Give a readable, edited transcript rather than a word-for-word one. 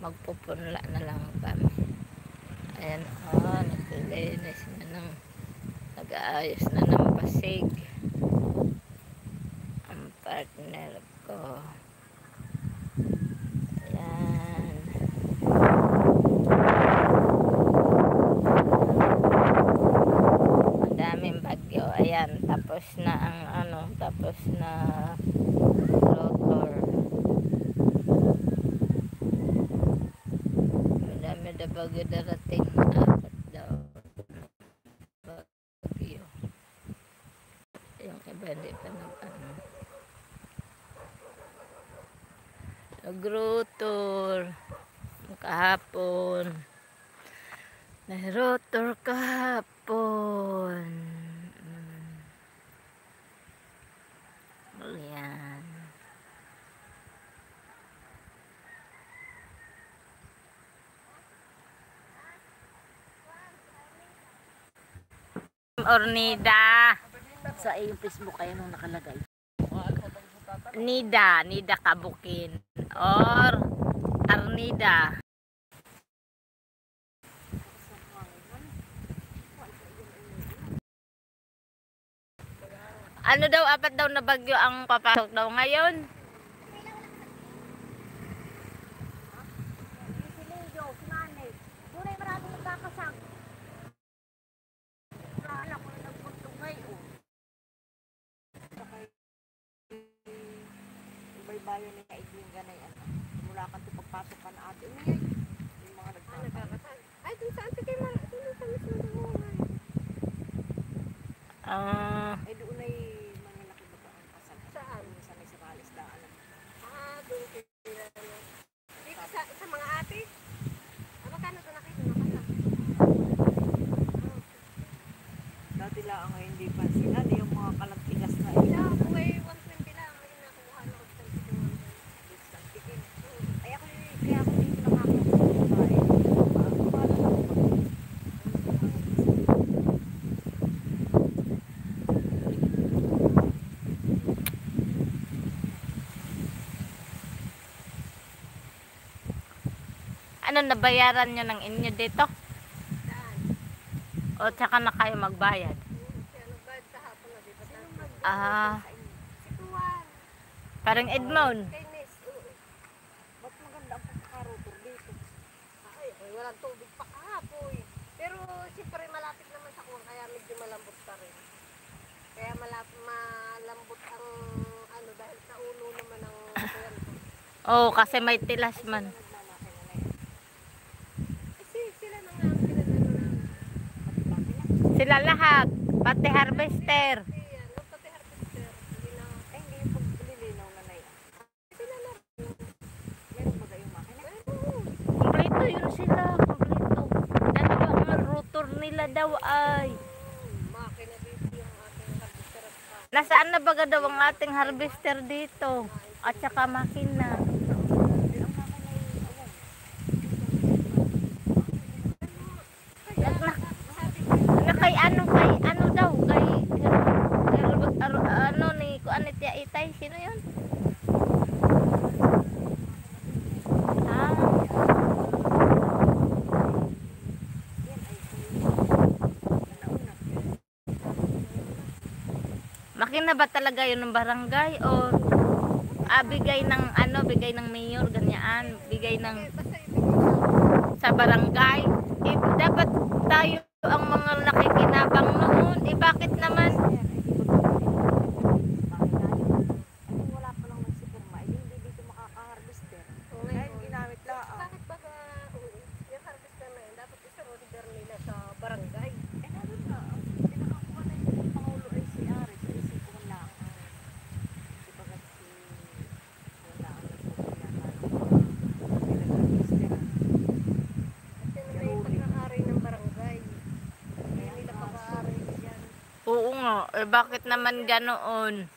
magpupunla na lang kami. Ayan, naglilinis na ng nag-aayos na ng pasig ang partner ko. Ayan, madaming bagyo. Ayan, tapos na ang tapos na rotor. Madami na bagyo darating, 4 daw bagyo. Yung iba hindi pa nag-rotor kahapon. Nag-rotor kahapon. Ayan. Ornida. Sa iyong Facebook kayo nung nakalagay. Nida Kabukin. Or Arnida. Ano daw, 4 daw na bagyo ang papasok daw ngayon? Bayan ni Kaigling ganay mula kan pagpasok ka na ate niya yung mga nagkakasal ay dun sa ate kay Mara dun sa mismo dungan ay doon ay manlalaki ba ang kasal saan sa may Sirales daan doon kaya dito sa mga ate magkano doon nakita dati lang ang hindi pansinan yung mga kalagtigas na buhay 120 lang ay nakuha na ko sa ano nabayaran nyo ng inyo dito? O tsaka na kayo magbayad? Parang Edmond. Ba't maganda ang pagkakarotor dito? Ay, walang tubig pa kahapoy. Pero siyempre malapit naman sa kuwan kaya medyo malambot pa rin. Kaya malambot ang dahil sa ulo naman ng kuwan. Oo, kasi may tilas man. Sila lahat, pati harvester. Kompleto yun sila, kompleto. Dalawa ang rotor nila daw ay. Nasaan na baga daw ang ating harvester dito? At saka makina. Kay ano daw kay ni kuanit ya itay sino yun? Makina ba talaga yun ng barangay o bigay ng mayor ganyan, bigay ng sa barangay? Dapat tayo ang mga nakikinabang noon. Bakit naman? Wala pa lang ng superma. Hindi dito makaka-harvester. Dahil ginamit lang. Bakit baga yung harvester na yun, dapat isang order nila sa barangay. Naroon na. Pinakakuha na yung Pangulo ay si Aris. Ay si Kuwan lang. Si baga wala ang nagpapayata ng pinag-harvester. Oo nga, bakit naman ganoon?